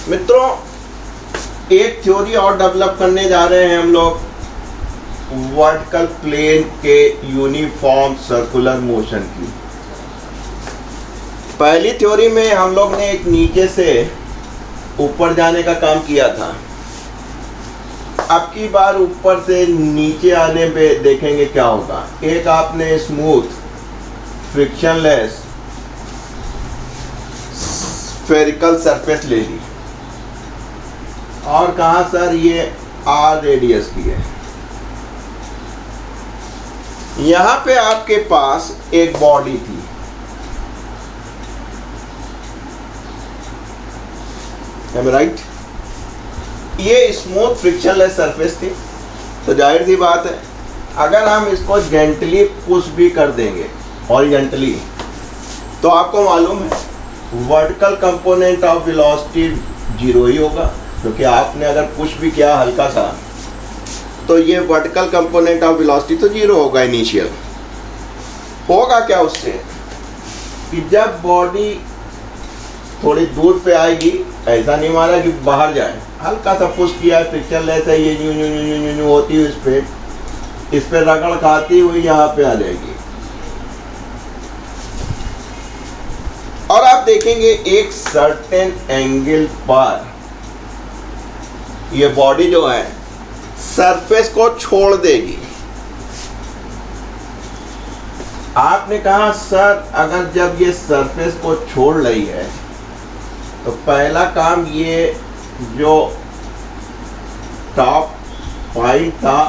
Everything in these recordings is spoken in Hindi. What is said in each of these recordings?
मित्रों, एक थ्योरी और डेवलप करने जा रहे हैं हम लोग वर्टिकल प्लेन के यूनिफॉर्म सर्कुलर मोशन की। पहली थ्योरी में हम लोग ने एक नीचे से ऊपर जाने का काम किया था। अब की बार ऊपर से नीचे आने पे देखेंगे क्या होगा। एक आपने स्मूथ फ्रिक्शनलेस स्फेरिकल सरफेस ले ली और कहा सर ये आर रेडियस की है। यहां पे आपके पास एक बॉडी थी, राइट? ये स्मूथ फ्रिक्शनलेस सरफेस थी, तो जाहिर सी बात है अगर हम इसको जेंटली पुश भी कर देंगे हॉरिजॉन्टली, तो आपको मालूम है vertical component of velocity zero ही होगा, क्योंकि आपने अगर पुश भी किया हल्का सा तो ये वर्टिकल कंपोनेंट ऑफ वेलोसिटी तो जीरो होगा इनिशियल। होगा क्या उससे कि जब बॉडी थोड़ी दूर पे आएगी, ऐसा नहीं माना कि बाहर जाए, हल्का सा पुश किया है, फ्रिक्शनलेस है, ये यूं यूं यूं यूं यूं होती हुई इस पे रगड़ खाती हुई यहाँ पे आ जाएगी। और आप देखेंगे एक सर्टेन एंगल पर ये बॉडी जो है सरफेस को छोड़ देगी। आपने कहा सर अगर जब ये सरफेस को छोड़ रही है तो पहला काम ये जो टॉप पॉइंट था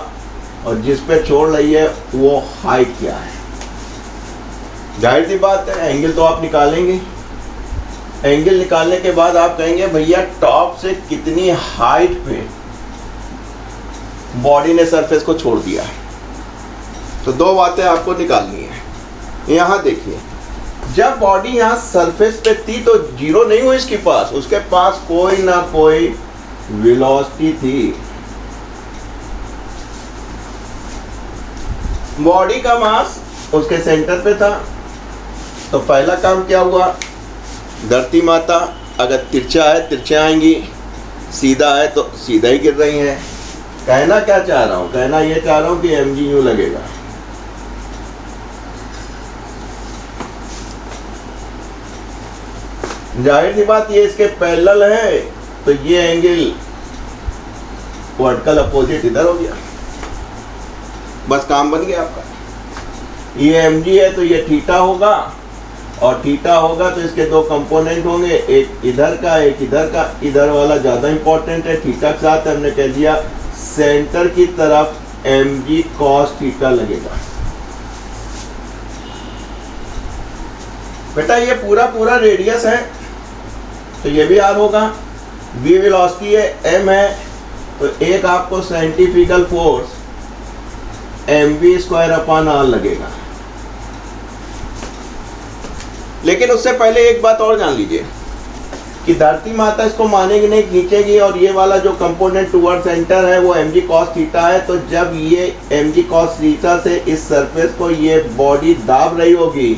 और जिस पे छोड़ रही है वो हाइट क्या है। जाहिर सी बात है एंगल तो आप निकालेंगे। एंगल निकालने के बाद आप कहेंगे भैया टॉप से कितनी हाइट पे बॉडी ने सरफेस को छोड़ दिया है। तो दो बातें आपको निकालनी है। यहाँ देखिए, जब बॉडी यहाँ सरफेस पे थी तो जीरो नहीं हुई इसके पास, उसके पास कोई ना कोई वेलोसिटी थी। बॉडी का मास उसके सेंटर पे था, तो पहला काम क्या हुआ, धरती माता अगर तिरछा है तिरछे आएंगी, सीधा है तो सीधा ही गिर रही हैं। कहना क्या चाह रहा हूँ, कहना ये चाह रहा हूँ कि mg यूं लगेगा। जाहिर सी बात ये इसके पैरेलल है, तो ये एंगल वर्टिकल अपोजिट इधर हो गया, बस काम बन गया आपका। ये mg है तो ये थीटा होगा, और थीटा होगा तो इसके दो कंपोनेंट होंगे, एक इधर का एक इधर का। इधर वाला ज़्यादा इंपॉर्टेंट है, थीटा के साथ हमने कह दिया सेंटर की तरफ mg cos थीटा लगेगा। बेटा ये पूरा रेडियस है तो ये भी r होगा। v वेलोसिटी है, m है, तो एक आपको साइंटिफिकल फोर्स mv²/r लगेगा। लेकिन उससे पहले एक बात और जान लीजिए कि धरती माता इसको मानेगी नहीं, खींचेगी, और ये वाला जो कंपोनेंट टूवर्ड सेंटर है वो mg cos थीटा है। तो जब ये mg cos थीटा से इस सरफेस को ये बॉडी दाब रही होगी,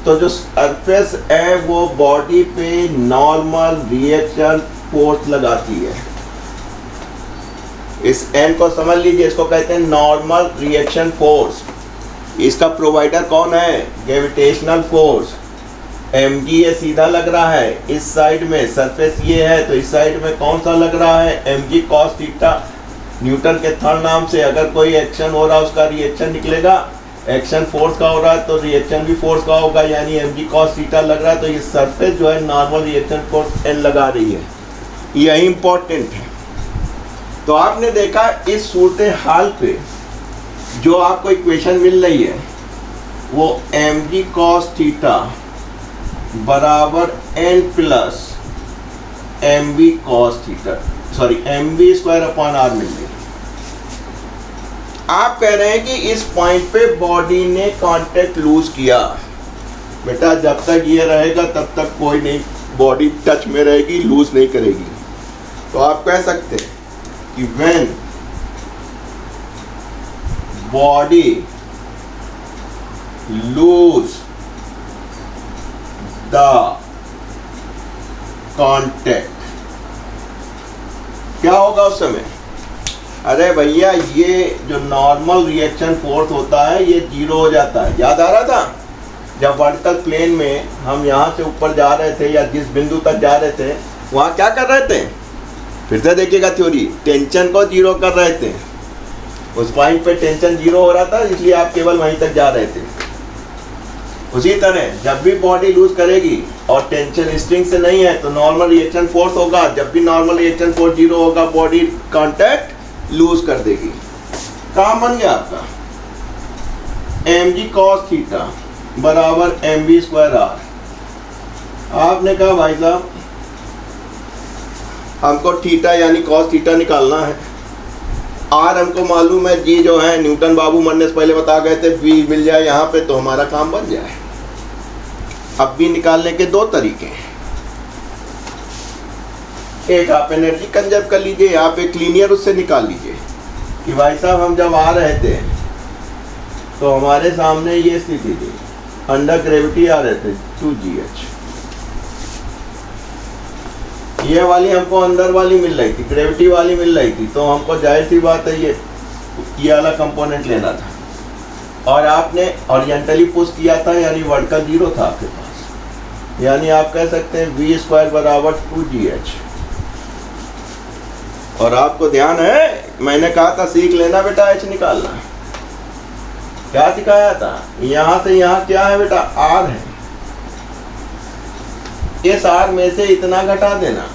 तो जो सरफेस है वो बॉडी पे नॉर्मल रिएक्शन फोर्स लगाती है। इस n को समझ लीजिए, इसको कहते हैं नॉर्मल रिएक्शन फोर्स। इसका प्रोवाइडर कौन है, ग्रेविटेशनल फोर्स। mg ये सीधा लग रहा है, इस साइड में सरफेस ये है, तो इस साइड में कौन सा लग रहा है, mg cos थीटा। न्यूटन के थर्ड नाम से अगर कोई एक्शन हो रहा है उसका रिएक्शन निकलेगा, एक्शन फोर्स का हो रहा है तो रिएक्शन भी फोर्स का होगा, यानी mg cos थीटा लग रहा है। तो ये सरफेस जो है नॉर्मल रिएक्शन फोर्स n लगा रही है, यही इंपॉर्टेंट है। तो आपने देखा इस सूरत हाल पे जो आपको इक्वेशन मिल रही है वो mg cos थीटा बराबर n plus mv cos theta, sorry mv²/r मिल गई। आप कह रहे हैं कि इस पॉइंट पे बॉडी ने कांटेक्ट लूज किया। बेटा जब तक ये रहेगा तब तक कोई नहीं, बॉडी टच में रहेगी, लूज नहीं करेगी। तो आप कह सकते हैं कि when body lose the contact क्या होगा उस समय? अरे भैया ये जो नॉर्मल रिएक्शन फोर्स होता है ये जीरो हो जाता है। याद आ रहा था जब वर्टिकल प्लेन में हम यहाँ से ऊपर जा रहे थे या जिस बिंदु तक जा रहे थे वहाँ क्या कर रहे थे? फिर से देखिएगा थ्योरी, टेंशन को जीरो कर रहे थे। उस पॉइंट पे टेंशन जीरो हो रहा था इसलिए आप केवल वहीं तक जा रहे थे। उसी तरह जब भी बॉडी लूज करेगी और टेंशन स्ट्रिंग से नहीं है तो नॉर्मल रिएक्शन फोर्स होगा। जब भी नॉर्मल रिएक्शन फोर्स जीरो होगा बॉडी कांटेक्ट लूज कर देगी। काम बन गया आपका mg cos थीटा बराबर mv स्क्वायर आर। आपने कहा भाई साहब हमको थीटा यानी cos थीटा निकालना है, आर हमको मालूम है, जी जो है न्यूटन बाबू मरने से पहले बता गए थे, वी मिल जाए यहाँ पे तो हमारा काम बन जाए। अब भी निकालने के दो तरीके हैं। एक आप एनर्जी कंजर्व कर लीजिए, आप एक लीनियर उससे निकाल लीजिए कि भाई साहब हम जब आ रहे थे तो हमारे सामने ये स्थिति थी, अंडर ग्रेविटी आ रहे थे 2gh। ये वाली हमको अंदर वाली मिल रही थी, ग्रेविटी वाली मिल रही थी, तो हमको जाहिर सी बात है ये वाला कंपोनेंट लेना था। और आपने ओरिएंटली पुश किया था यानी वर्टिकल जीरो था आपके पास, यानी आप कह सकते हैं v स्क्वायर बराबर 2gh। और आपको ध्यान है मैंने कहा था सीख लेना बेटा h निकालना। क्या सिखाया था? यहाँ से यहाँ क्या है बेटा? r है। इस r में से इतना घटा देना,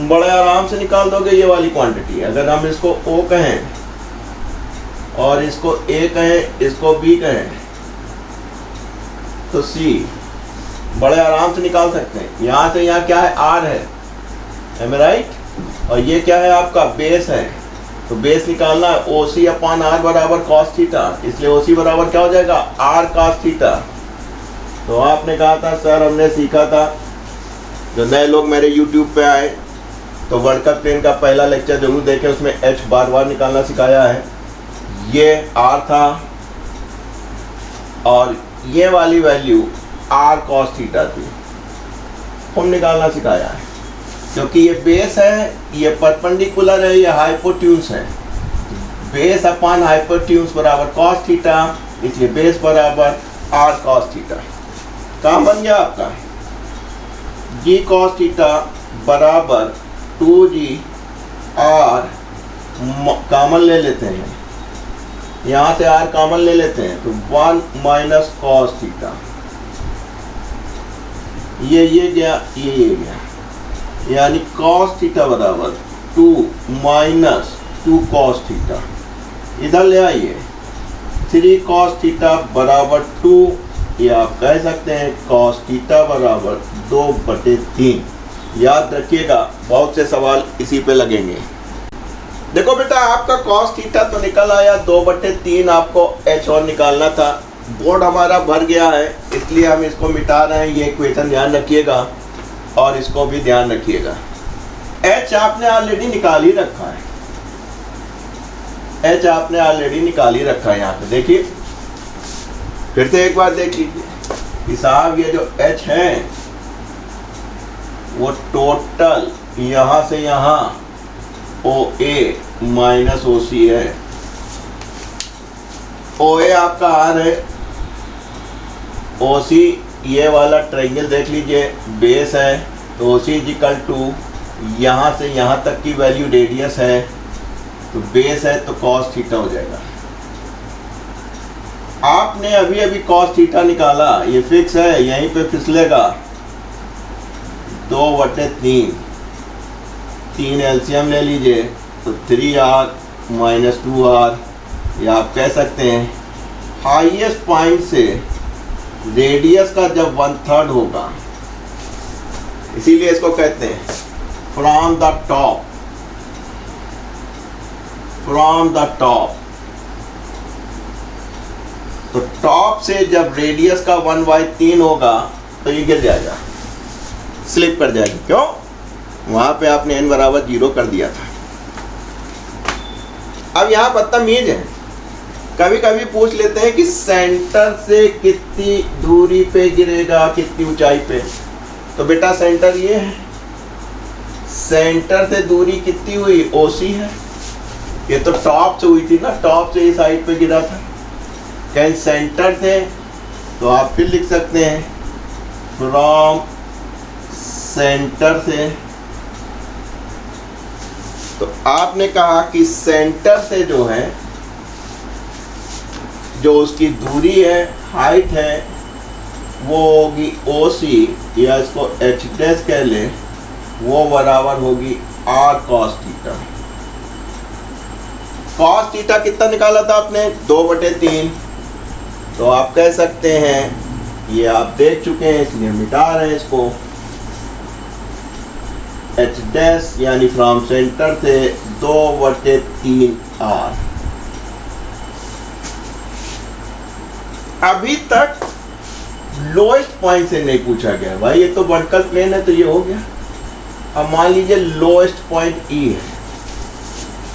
बड़े आराम से निकाल दोगे ये वाली क्वांटिटी। अगर हम इसको O कहें और इसको A कहें, इसको B कहें तो C बड़े आराम से निकाल सकते हैं। यहाँ से यहाँ क्या है? R है, am I right? और ये क्या है? आपका बेस है। तो बेस निकालना है OC अपॉन R बराबर cos थीटा, इसलिए OC बराबर क्या हो जाएगा? R cos theta. तो आपने कहा था सर हमने सीखा था, जो नए लोग मेरे YouTube पे आए तो वर्टिकल प्लेन का पहला लेक्चर जरूर देखें, उसमें h बार बार निकालना सिखाया है। ये R था और ये वाली वैल्यू R cos थीटा थी, हम निकालना सिखाया है। क्योंकि ये बेस है, ये परपेंडिकुलर है, ये हाइपोट्यून्स है। बेस अपॉन हाइपोट्यून्स बराबर cos थीटा, इसलिए बेस बराबर R cos थीटा। काम बन गया आपका g cos थीटा बराबर 2g r, कॉमन ले लेते हैं, यहाँ से r कॉमन ले लेते हैं तो 1 माइनस cos थीटा। ये गया, ये गया, यानी cos थीटा बराबर 2 माइनस 2 cos थीटा। इधर ले आइए, 3 cos थीटा बराबर 2, या आप कह सकते हैं cos थीटा बराबर 2/3। याद रखिएगा बहुत से सवाल इसी पे लगेंगे। देखो बेटा आपका cos थीटा तो निकल आया, 2/3 आपको h और निकालना था। बोर्ड हमारा भर गया है इसलिए हम इसको मिटा रहे हैं। ये इक्वेशन ध्यान रखिएगा और इसको भी ध्यान रखिएगा। h आपने ऑलरेडी निकाल ही रखा है, h आपने ऑलरेडी निकाल ही रखा है। यहाँ पे देखिए, फिर से एक बार देख लीजिए कि साहब ये जो h है वो टोटल यहाँ से यहाँ OA माइनस OC है। OA आपका R है, OC ये वाला ट्रायंगल देख लीजिए, बेस है तो OC इक्वल टू यहाँ से यहाँ तक की वैल्यू रेडियस है, तो बेस है तो cos थीटा हो जाएगा। आपने अभी अभी cos थीटा निकाला, ये फिक्स है, यहीं पे फिसलेगा। 2/3, 3 एलसीएम ले लीजिए तो 3r माइनस 2r, या आप कह सकते हैं हाईएस्ट पॉइंट से रेडियस का जब 1/3 होगा, इसीलिए इसको कहते हैं from the top, from the top. तो टॉप से जब रेडियस का 1/3 होगा तो ये गिर जाएगा, स्लिप कर जाएगी। क्यों? वहां पे आपने n बराबर 0 कर दिया था। अब यहाँ बदतमीज है, कभी कभी पूछ लेते हैं कि सेंटर से कितनी दूरी पे गिरेगा, कितनी ऊंचाई पे। तो बेटा सेंटर ये है, सेंटर से दूरी कितनी हुई, ओसी है। ये तो टॉप से हुई थी ना, टॉप से इस साइड पे गिरा था। कहीं सेंटर से, तो आप फिर लिख सकते हैं फ्रॉम सेंटर से। तो आपने कहा कि सेंटर से जो है, जो उसकी दूरी है, हाइट है, वो होगी ओसी, या इसको एच डैश कह लें, वो बराबर होगी R cos theta. Cos theta कितना निकाला था आपने, 2/3। तो आप कह सकते हैं, ये आप देख चुके हैं इसलिए मिटा रहे हैं इसको, एच डैश यानी फ्रॉम सेंटर से 2/3 आर। अभी तक लोएस्ट पॉइंट से नहीं पूछा गया भाई, ये तो वर्टिकल प्लेन है तो ये हो गया। अब मान लीजिए लोएस्ट पॉइंट ई है,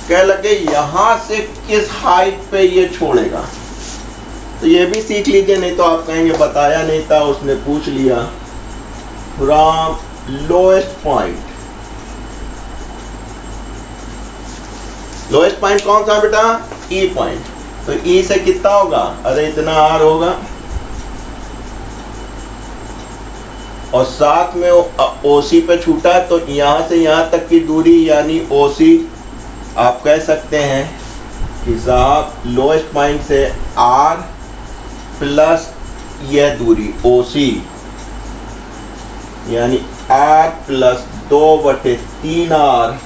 कह लगे यहां से किस हाइट पे ये छोड़ेगा, तो ये भी सीख लीजिए, नहीं तो आप कहेंगे बताया नहीं था, उसने पूछ लिया। From lowest point, lowest point कौन सा बेटा, ई पॉइंट। तो ई से कितना होगा, अरे इतना आर होगा, और साथ में ओसी पे छूटा है, तो यहां से यहां तक की दूरी यानी ओसी, आप कह सकते हैं कि साहब लोएस्ट पॉइंट से आर प्लस यह दूरी ओसी, यानी आर प्लस 2/3 आर,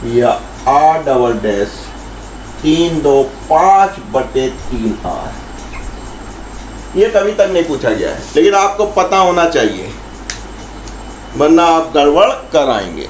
या आर डबल डैश 3 2 5/3 आर। ये कभी तक नहीं पूछा गया है, लेकिन आपको पता होना चाहिए, वरना आप गड़बड़ कराएंगे।